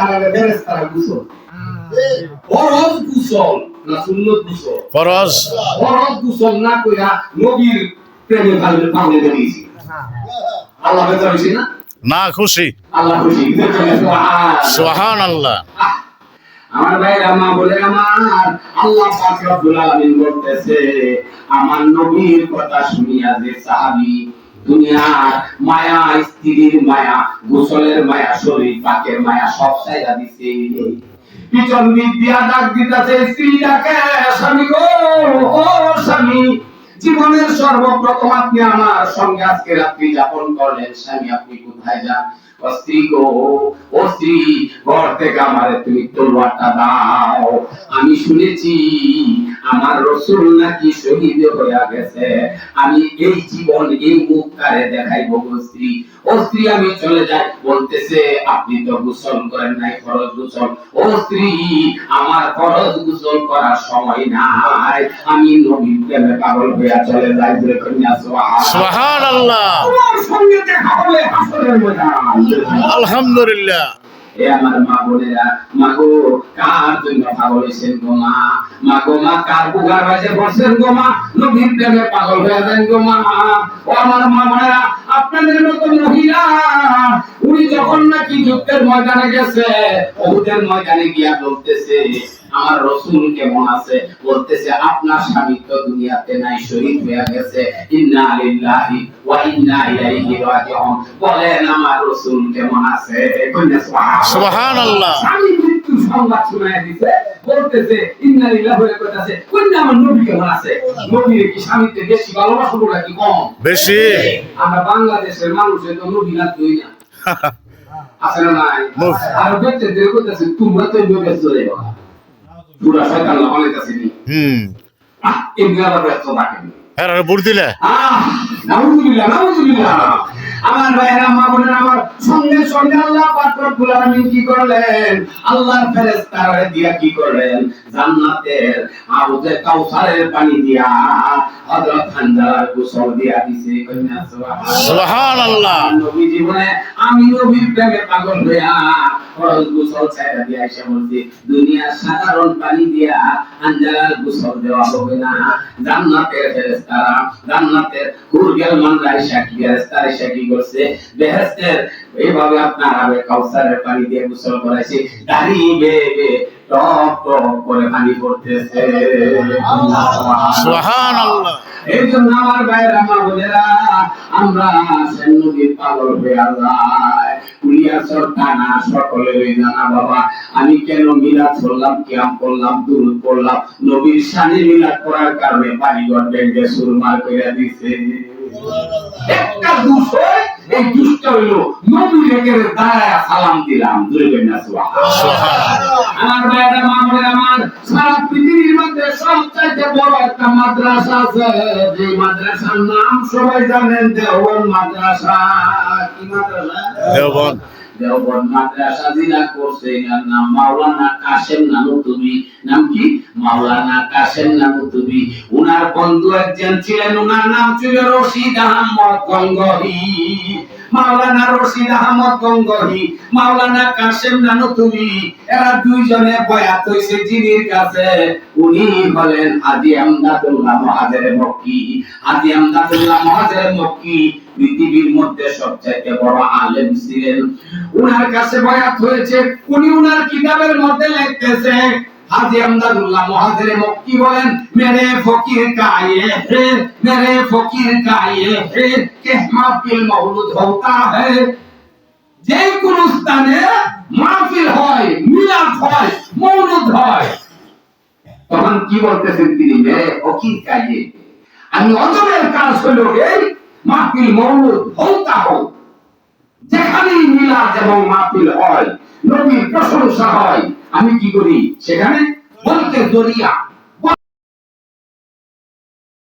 তারা ফেরেশতারা গোসল ফরজ গোসল না সুন্নত গোসল ফরজ গোসল না কইরা নবীর প্রেমে ভাঙে দিয়েছি আল্লাহ বেজার হইছে না না খুশি আল্লাহ খুশি সুবহানাল্লাহ। আমার ভাইরা মা বলে আমার আল্লাহ পাক রব্বুল আলামিন বলতেছে আমার নবীর কথা শুনিয়া যে সাহাবী দুনিয়ার মায়া স্ত্রীর মায়া গোসলের মায়া শরীর পাকের মায়া সব ছাইড়া দিছে পিছন দিক দিয়া ডাক দিতেছে স্ত্রীটাকে স্বামী গো ও স্বামী জীবনের সর্বপ্রথম আপনি আমার সঙ্গে আজকে রাত্রি যাপন করলেন স্বামী আপনি কোথায় যান ও স্ত্রী গো ও স্ত্রী ঘর থেকে আমারে তুমি তলোয়ারটা দাও আমি শুনেছি আমার রাসূল নাকি শহীদ হয়ে গেছে আমি এই জীবন এই মুখ কারে দেখাইবো গো স্ত্রী ও স্ত্রী আমি চলে যাই বলতেছে আপনি তো গোসল করেন নাই ফরজ গোসল ও স্ত্রী আমার ফরজ গোসল করার সময় নাই আমি নবীর প্রেমে পাগল হইয়া চলে যাই বলে কন্যা সুবহানাল্লাহ। তোমার সঙ্গে দেখা হবে হাসরের ময়দান আলহামদুলিল্লাহ। এ আমার মা বোনেরা মা গো কার জন্য পাগল হইছেন গো মা মা গো মা কার বুগার বাজে বসেন গো মা নবীর প্রেমে পাগল হয়ে যান গো মা ও আমার মা বোনেরা আপনাদের মতো মহিলা উনি যখন নাকি যুদ্ধের ময়দানে গেছে ওহুদের ময়দানে গিয়া বলতেছে আমার রাসূল কেমন আছে বলতেছে আপনার স্বামী তো দুনিয়াতে নাই শহীদ হয়ে গেছে ইন্না লিল্লাহি ওয়া ইন্না ইলাইহি রাজিউন বলেন আমার রাসূল কেমন আছে সুবহানাল্লাহ। স্বামী মৃত্যু সংবাদ শুনায় দিছে বলতেছে ইন্না লিল্লাহি ওয়া ইন্না ইলাইহি কোন আমার নবী কেমন আছে নবীর কি স্বামীতে বেশি ভালোবাসা নাকি কম বেশি আমরা বাংলাদেশের মানুষের তো নবী না তুই না আছে না নাই আর বেঁচে দিয়ে কইতাছে তোমরা তো বিয়ে চলে যাও পুরা শয়তান লাগালে কাছেনি এমনি আবার ব্যস্ত থাকেন এর বুড় দিলে নাউযুবিল্লাহ নাউযুবিল্লাহ আমার ভাইরা মা বোনেরা আমার সঙ্গে সঙ্গে আল্লাহ পাক রব্বুল আলামিন কি করলেন আল্লাহর ফেরেশতারা দিয়া কি করলেন জান্নাতের হাউজে কাউসারের পানি দিয়া হযরত হানজালার গোসল দিয়া দিছে কন্যা সুবহানাল্লাহ। নবী জীবনে আমি নবীর প্রেমে পাগল হইয়া ফরজ গোসল ছাইড়া দিয়া এসে বলছি দুনিয়ার সাধারণ পানি দিয়া হানজালার গোসল দেওয়া হবে না জান্নাতের ফেরেশতারা জান্নাতের হুরগেল মানরা এসে কি ফেরেশতারা এসে কি করছে বেহেশতের এইভাবে আপনার আবে কাউসারের পানি দিয়ে গোসল করাইছে দাঁড়িয়ে বেয়ে টপ টপ করে পানি পড়তেছে সুবহানাল্লাহ। এই জন্য আমার ভাইয়েরা মা বোনেরা আমরা সেই নবীর পাগল হয়ে যায় কুলিয়া সরকানা সকলেরই জানা বাবা আমি কেন মিলাদ করলাম কিয়াম করলাম দুরূদ পড়লাম নবীর শানে মিলাদ করার কারণে পানিগড় ব্যাংকে সুরমার কইরা দিছে একটা দুশয় এই দুষ্ট হইলো নবীর একের দাঁড়ায়া সালাম দিলাম দূরে কই না সুবহানাল্লাহ। আমার ভাইয়েরা মা বোনেরা আমার সারা পৃথিবীর মধ্যে সবচেয়ে বড় একটা মাদ্রাসা আছে যে মাদ্রাসার নাম সবাই জানেন দেওবন্দ মাদ্রাসা কি মাদ্রাসা দেওবন্দ দেওবন্দ মাদ্রাসা জিলা করছে এর নাম মাওলানা কাসেম নানুতুবি নাম কি মাওলানা কাসেম নানুতুবি উনার বন্ধু একজন ছিলেন উনার নাম ছিল রশিদ আহমদ গঙ্গোহী মাওলানা রশিদ আহমদ গঙ্গোহী মাওলানা কাসেম নানুতুবি এরা দুইজনে বয়াত হইছে যিনির কাছে উনি বলেন হাজী আমদাদুল্লাহ মুহাজির মক্কি হাজী আমদাদুল্লাহ মুহাজির মক্কি পৃথিবীর মধ্যে সবচেয়ে বড় আলেম ছিলেন উনার কাছে বয়াত হয়েছে উনি উনার কিতাবের মধ্যে লিখতেছে हाजी अमदादुल्लाह मुहाजिर मक्की बोलें मेरे फकीर का ये है मेरे फकीर का ये है कि महफिल मौलूद होता है যে কোন স্থানে মাহফিল হয় মিলাদ হয় মৌলুদ হয় তখন কি বলতেছেন তিনি মেরে ফকির का ये আমি অজবের কাজ হলো এই মাহফিল মৌলুদ হওতা हो যেখানেই মিলাদ এবং মাহফিল হয় নবীর প্রশংসা হয় আমি কি করি সেখানে বলতে দরিয়া